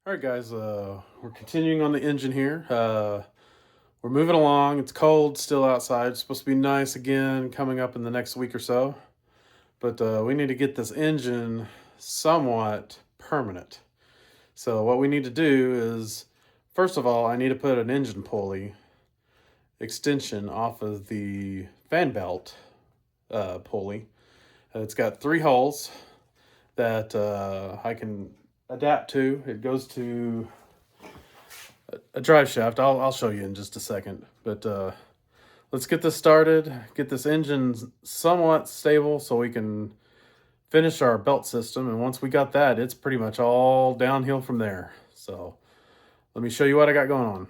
All right, guys, we're continuing on the engine here. We're moving along. It's cold still outside. It's supposed to be nice again coming up in the next week or so. But we need to get this engine somewhat permanent. So what we need to do is, first of all, I need to put an engine pulley extension off of the fan belt pulley. It's got 3 holes that I can adapt to. It goes to a drive shaft. I'll show you in just a second, but let's get this started, get this engine somewhat stable so we can finish our belt system, and once we got that, it's pretty much all downhill from there. So let me show you what I got going on.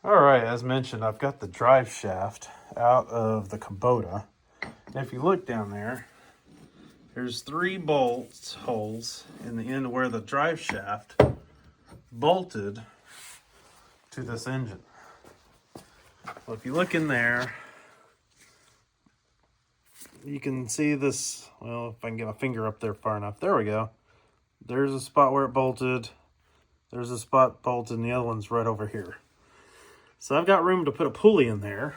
All right, as mentioned, I've got the drive shaft out of the Kubota. And if you look down there, there's 3 bolt holes in the end where the drive shaft bolted to this engine. Well, if you look in there, you can see this. Well, if I can get my finger up there far enough, there we go. There's a spot where it bolted. There's a spot bolted, and the other one's right over here. So I've got room to put a pulley in there.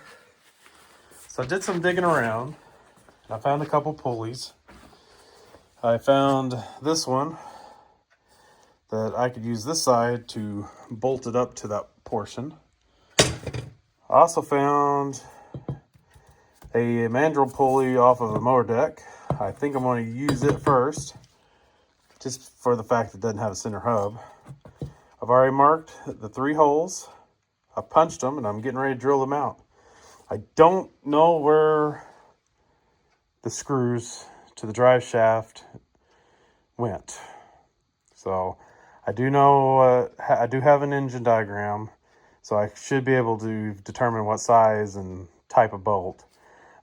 So I did some digging around. I found a couple pulleys. I found this one that I could use this side to bolt it up to that portion. I also found a mandrel pulley off of a mower deck. I think I'm going to use it first, just for the fact it doesn't have a center hub. I've already marked the 3 holes. I punched them and I'm getting ready to drill them out. I don't know where the screws to the drive shaft went. So I do know, I do have an engine diagram, so I should be able to determine what size and type of bolt.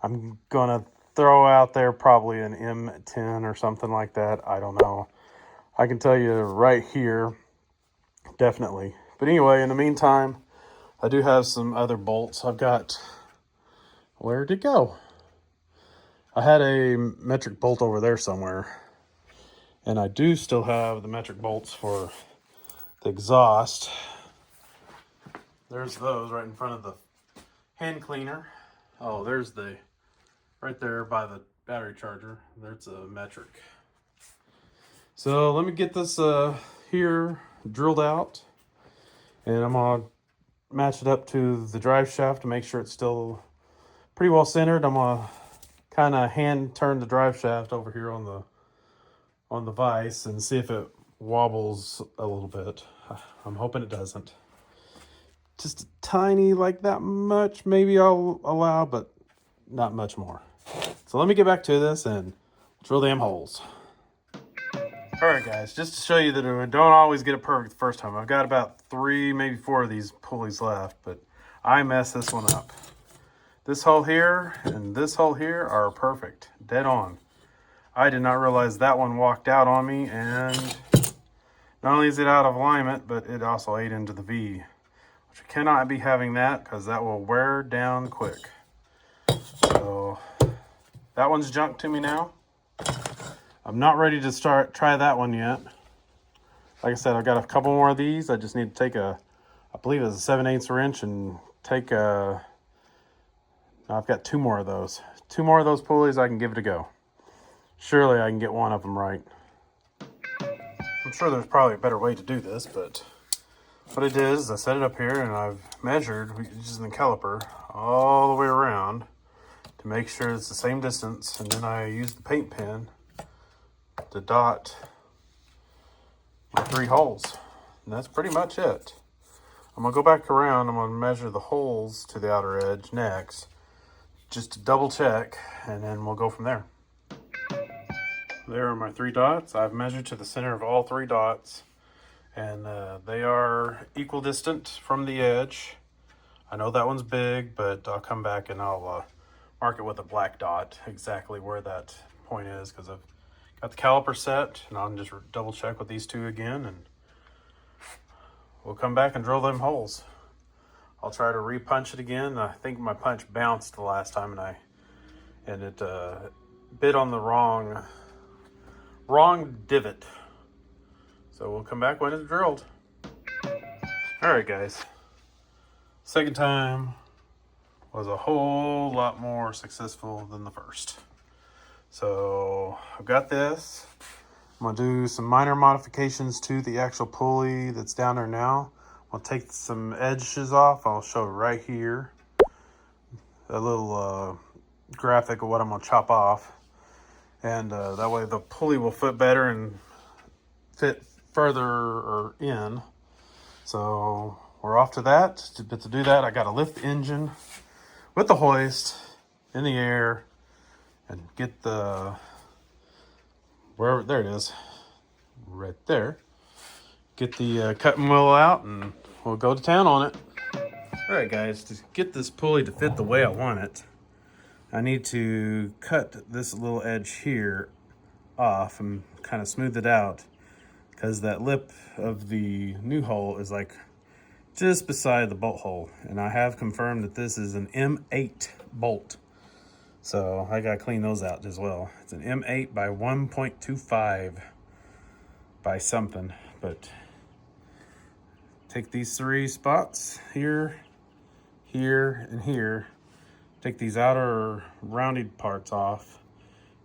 I'm gonna throw out there probably an M10 or something like that. I don't know. I can tell you right here, definitely. But anyway, in the meantime, I do have some other bolts. I've got, where'd it go? I had a metric bolt over there somewhere. And I do still have the metric bolts for the exhaust. There's those right in front of the hand cleaner. Oh, there's the, right there by the battery charger. There's a metric. So let me get this here drilled out. And I'm gonna match it up to the drive shaft to make sure it's still pretty well centered. I'm gonna kind of hand turn the drive shaft over here on the vise and see if it wobbles a little bit. I'm hoping it doesn't. Just a tiny, like that much, maybe I'll allow, but not much more. So let me get back to this and drill them holes. All right, guys, just to show you that I don't always get it perfect the first time. I've got about 3, maybe 4 of these pulleys left, but I messed this one up. This hole here and this hole here are perfect, dead on. I did not realize that one walked out on me, and not only is it out of alignment, but it also ate into the V, which I cannot be having that because that will wear down quick. So that one's junk to me now. I'm not ready to try that one yet. Like I said, I've got a couple more of these. I just need to take I believe it's a 7/8 wrench and take I've got 2 more of those. 2 more of those pulleys, I can give it a go. Surely I can get one of them right. I'm sure there's probably a better way to do this, but what I did is I set it up here and I've measured using the caliper all the way around to make sure it's the same distance, and then I used the paint pen to dot my 3 holes. And that's pretty much it. I'm gonna go back around. I'm gonna measure the holes to the outer edge next, just to double check, and then we'll go from there. There are my 3 dots. I've measured to the center of all 3 dots, and they are equal distant from the edge. I know that one's big, but I'll come back and I'll mark it with a black dot exactly where that point is, because I've got the caliper set, and I'll just double check with these 2 again, and we'll come back and drill them holes. I'll try to re-punch it again. I think my punch bounced the last time, and I and it bit on the wrong divot. So we'll come back when it's drilled. All right, guys. Second time was a whole lot more successful than the first. So I've got this. I'm gonna do some minor modifications to the actual pulley that's down there now. I'll take some edges off. I'll show right here a little graphic of what I'm gonna chop off, and that way the pulley will fit better and fit further or in. So we're off to that. But to do that, I got to lift the engine with the hoist in the air and get the, wherever, there it is, right there. Get the cutting wheel out and we'll go to town on it. All right, guys, to get this pulley to fit the way I want it, I need to cut this little edge here off and kind of smooth it out, because that lip of the new hole is like just beside the bolt hole. And I have confirmed that this is an M8 bolt. So I gotta clean those out as well. It's an M8 by 1.25 by something, but take these 3 spots here, here, and here. Take these outer rounded parts off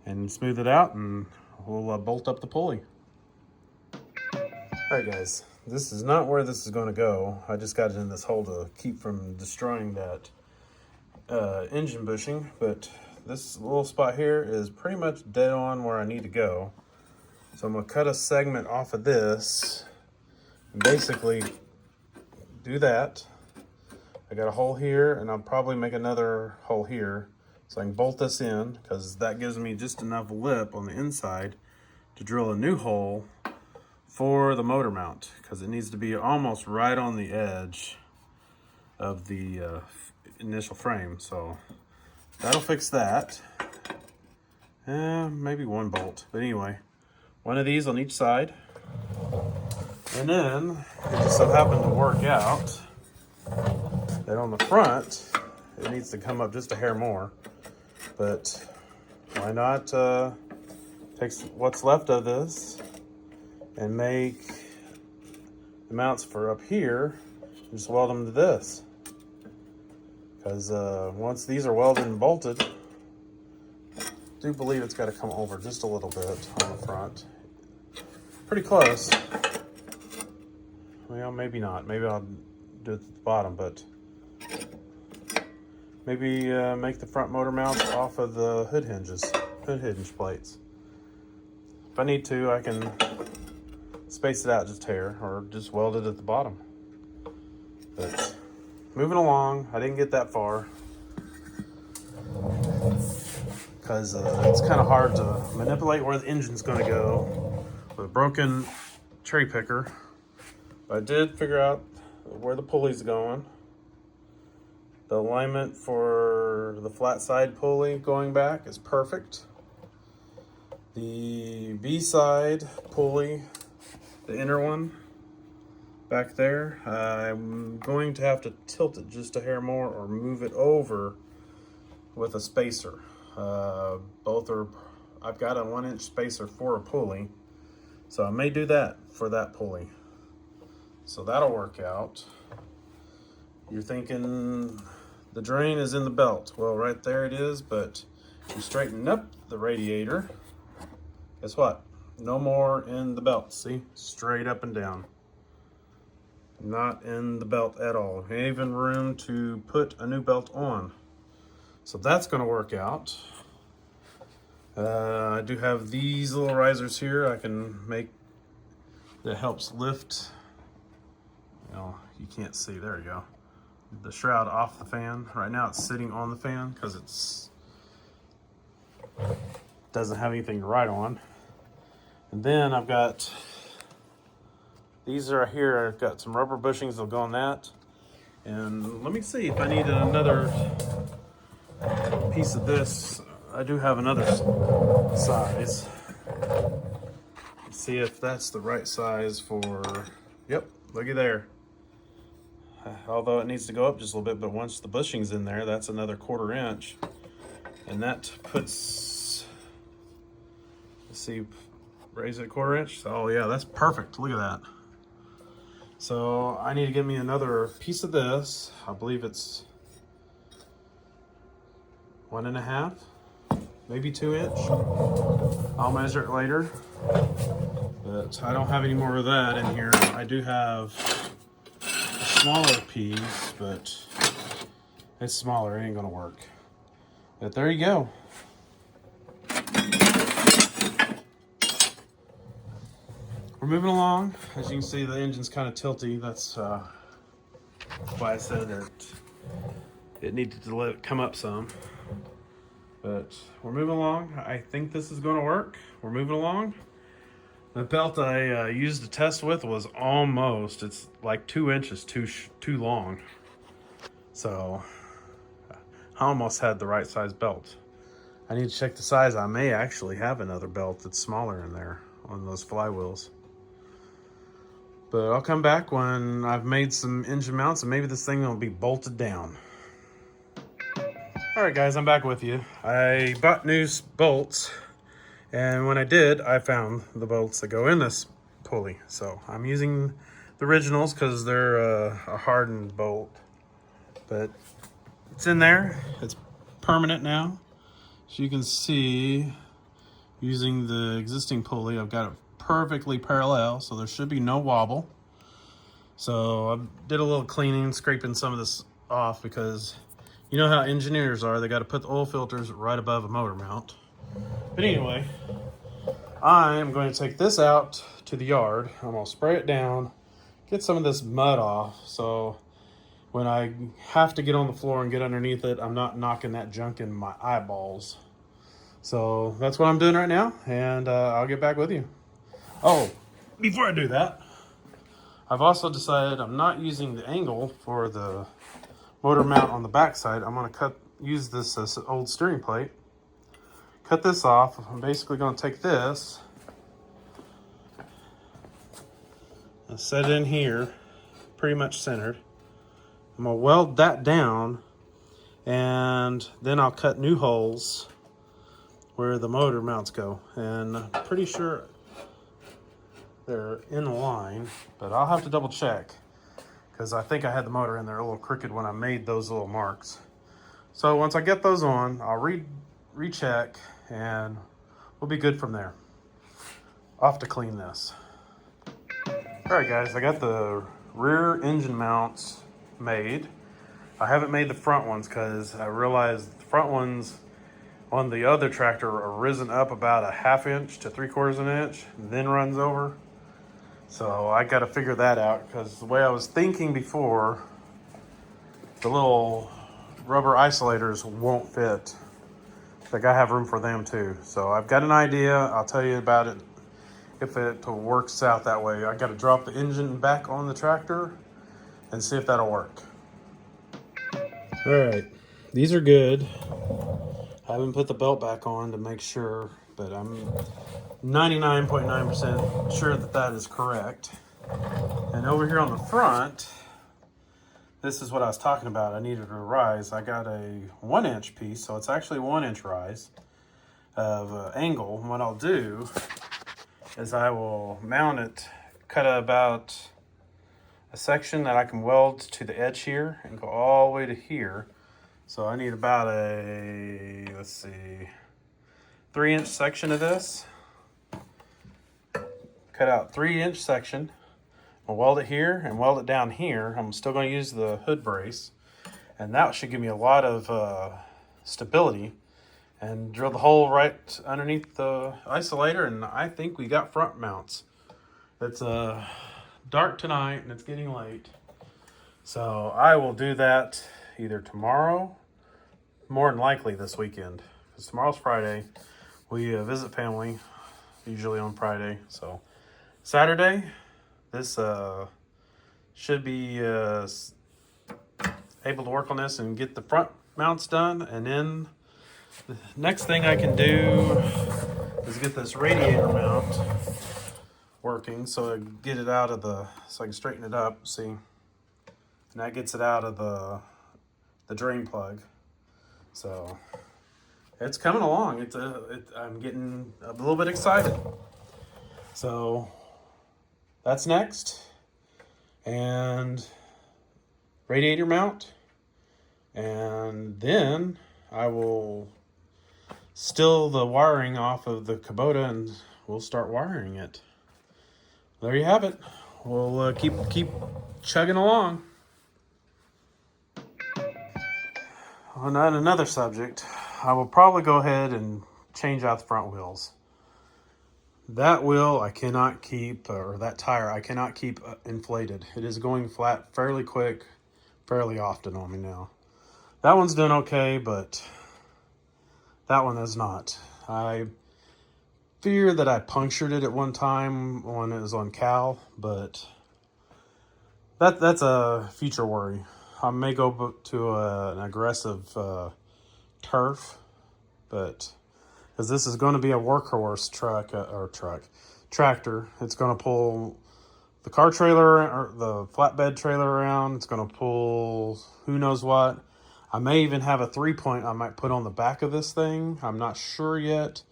and smooth it out, and we'll bolt up the pulley. All right, guys, this is not where this is going to go. I just got it in this hole to keep from destroying that engine bushing, but this little spot here is pretty much dead on where I need to go. So I'm going to cut a segment off of this and basically do that. I got a hole here, and I'll probably make another hole here so I can bolt this in, because that gives me just enough lip on the inside to drill a new hole for the motor mount, because it needs to be almost right on the edge of the initial frame. So that'll fix that. Maybe 1 bolt, but anyway, 1 of these on each side. And then it just so happened to work out that on the front it needs to come up just a hair more, but why not take what's left of this and make the mounts for up here and just weld them to this, because once these are welded and bolted, I do believe it's got to come over just a little bit on the front. Pretty close. Well, maybe not. Maybe I'll do it at the bottom, but maybe make the front motor mounts off of the hood hinge plates. If I need to, I can space it out just hair, or just weld it at the bottom. But moving along, I didn't get that far because it's kind of hard to manipulate where the engine's going to go with a broken cherry picker. But I did figure out where the pulley's going. The alignment for the flat side pulley going back is perfect. The B side pulley, the inner one back there, I'm going to have to tilt it just a hair more or move it over with a spacer. Both are, I've got a 1-inch spacer for a pulley, so I may do that for that pulley. So that'll work out. You're thinking the drain is in the belt. Well, right there it is, but you straighten up the radiator. Guess what? No more in the belt. See? Straight up and down. Not in the belt at all. Even room to put a new belt on. So that's going to work out. I do have these little risers here I can make that helps lift. You you can't see. There you go. The shroud off the fan. Right now it's sitting on the fan because it's doesn't have anything to ride on. And then I've got these are here. I've got some rubber bushings that'll go on that. And let me see if I need another piece of this. I do have another size. Let's see if that's the right size for, yep, looky there. Although it needs to go up just a little bit, but once the bushing's in there, that's another 1/4 inch. And that puts, let's see, raise it 1/4 inch. Oh yeah, that's perfect. Look at that. So I need to get me another piece of this. I believe it's 1.5, maybe 2 inch. I'll measure it later, but I don't have any more of that in here. I do have a smaller piece, but it's smaller, it ain't gonna work. But there you go. We're moving along. As you can see, the engine's kind of tilty. That's why I said that it needed to come up some. But we're moving along. I think this is going to work. We're moving along. The belt I used to test with was almost, it's like 2 inches too long. So I almost had the right size belt. I need to check the size. I may actually have another belt that's smaller in there on those flywheels. But I'll come back when I've made some engine mounts and maybe this thing will be bolted down. All right guys, I'm back with you. I bought new bolts, and when I did, I found the bolts that go in this pulley. So I'm using the originals because they're a hardened bolt, but it's in there. It's permanent now. As you can see, using the existing pulley, I've got it perfectly parallel, so there should be no wobble. So I did a little cleaning, scraping some of this off, because you know how engineers are, they got to put the oil filters right above a motor mount. But anyway, I'm going to take this out to the yard. I'm going to spray it down, get some of this mud off, so when I have to get on the floor and get underneath it, I'm not knocking that junk in my eyeballs. So that's what I'm doing right now, and I'll get back with you. Oh, before I do that, I've also decided I'm not using the angle for the motor mount on the back side. I'm going to use this old steering plate, cut this off. I'm basically going to take this and set it in here, pretty much centered. I'm going to weld that down, and then I'll cut new holes where the motor mounts go. And I'm pretty sure they're in line, but I'll have to double check, because I think I had the motor in there a little crooked when I made those little marks. So once I get those on, I'll recheck and we'll be good from there. Off to clean this. All right guys, I got the rear engine mounts made. I haven't made the front ones because I realized the front ones on the other tractor are risen up about a 1/2 inch to 3/4 inch, then runs over. So I got to figure that out, because the way I was thinking before, the little rubber isolators won't fit. Like, I have room for them too. So I've got an idea. I'll tell you about it if it works out that way. I got to drop the engine back on the tractor and see if that'll work. All right, these are good. I haven't put the belt back on to make sure, but I'm 99.9% sure that that is correct. And over here on the front, this is what I was talking about. I needed a rise. I got a 1 inch piece, so it's actually a 1 inch rise of angle. And what I'll do is I will mount it, cut about a section that I can weld to the edge here and go all the way to here. So I need about a, let's see, 3 inch section of this. Cut out 3 inch section. I'll weld it here and weld it down here. I'm still going to use the hood brace, and that should give me a lot of stability. And drill the hole right underneath the isolator, and I think we got front mounts. It's dark tonight and it's getting late, so I will do that either tomorrow, more than likely this weekend, because tomorrow's Friday. We visit family usually on Friday, so Saturday this should be able to work on this and get the front mounts done. And then the next thing I can do is get this radiator mount working, so I get it out of the, so I can straighten it up, see, and that gets it out of the drain plug. So it's coming along. I'm getting a little bit excited. So that's next. And radiator mount. And then I will still the wiring off of the Kubota and we'll start wiring it. There you have it. We'll keep chugging along. On another subject, I will probably go ahead and change out the front wheels. That wheel I cannot keep, or that tire I cannot keep inflated. It is going flat fairly quick, fairly often on me now. That one's doing okay, but that one is not. I fear that I punctured it at one time when it was on Cal, but that's a future worry. I may go to an aggressive turf, but because this is going to be a workhorse tractor. It's going to pull the car trailer or the flatbed trailer around. It's going to pull who knows what. I may even have a 3-point I might put on the back of this thing. I'm not sure yet.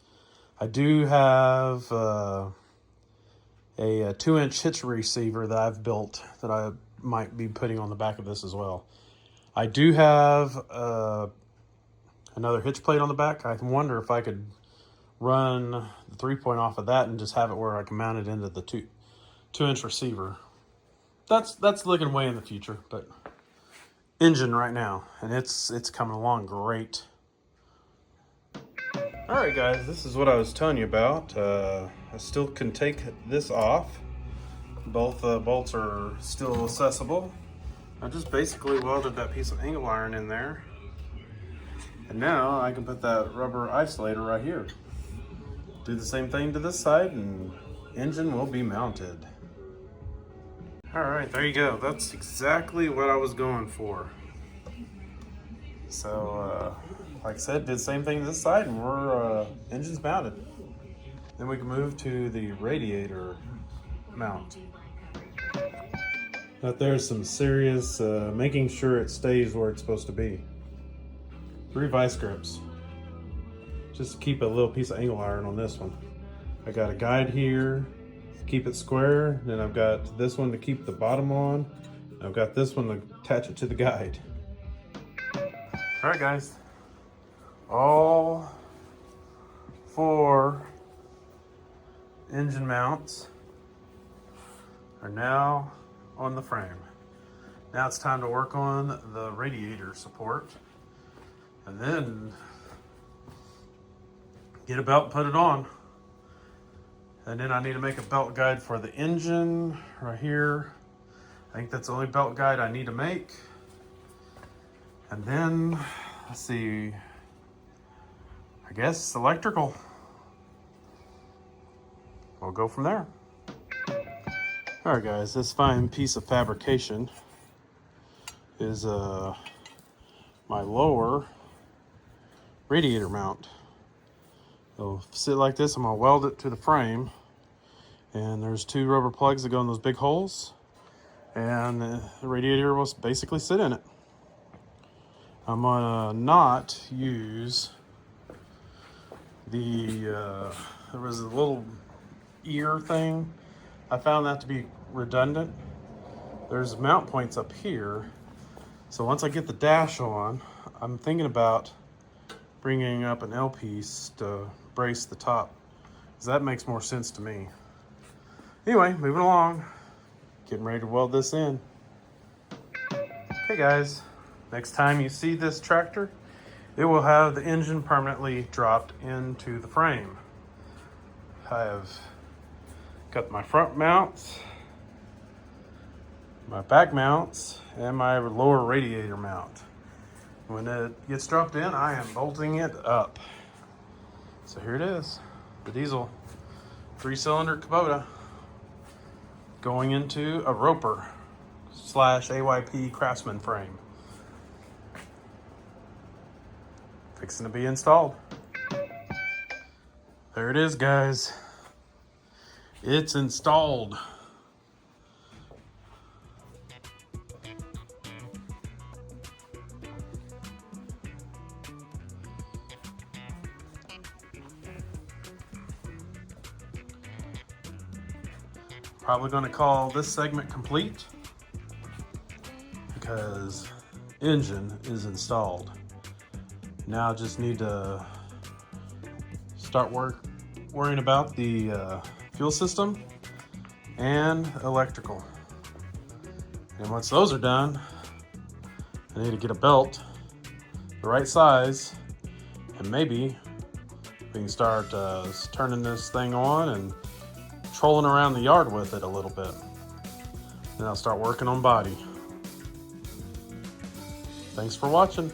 I do have a 2-inch hitch receiver that I've built that I might be putting on the back of this as well. I do have another hitch plate on the back. I wonder if I could run the 3-point off of that and just have it where I can mount it into the 2-inch receiver. That's looking way in the future, but engine right now, and it's coming along great. All right, guys, this is what I was telling you about. I still can take this off. Both bolts are still accessible. I just basically welded that piece of angle iron in there. And now I can put that rubber isolator right here. Do the same thing to this side and engine will be mounted. All right, there you go. That's exactly what I was going for. So, like I said, did the same thing to this side and we're engine's mounted. Then we can move to the radiator mount. But there's some serious making sure it stays where it's supposed to be. 3 vice grips. Just to keep a little piece of angle iron on this one. I got a guide here to keep it square. Then I've got this one to keep the bottom on. I've got this one to attach it to the guide. All right, guys. All 4 engine mounts are now on the frame. Now it's time to work on the radiator support and then get a belt and put it on. And then I need to make a belt guide for the engine right here. I think that's the only belt guide I need to make. And then, let's see, I guess electrical. We'll go from there. All right, guys, this fine piece of fabrication is my lower radiator mount. It'll sit like this. I'm gonna weld it to the frame, and there's 2 rubber plugs that go in those big holes, and the radiator will basically sit in it. I'm gonna not use the there was a little ear thing. I found that to be redundant. There's mount points up here. So once I get the dash on, I'm thinking about bringing up an L piece to brace the top, because that makes more sense to me. Anyway, moving along, getting ready to weld this in. Okay, guys, next time you see this tractor, it will have the engine permanently dropped into the frame. I have got my front mounts, my back mounts, and my lower radiator mount. When it gets dropped in, I am bolting it up. So here it is, the diesel 3-cylinder Kubota going into a Roper / AYP Craftsman frame. Fixing to be installed. There it is, guys. It's installed. probably going to call this segment complete because engine is installed. Now I just need to start worrying about the fuel system and electrical. And once those are done, I need to get a belt the right size, and maybe we can start turning this thing on and trolling around the yard with it a little bit. Then I'll start working on body. Thanks for watching.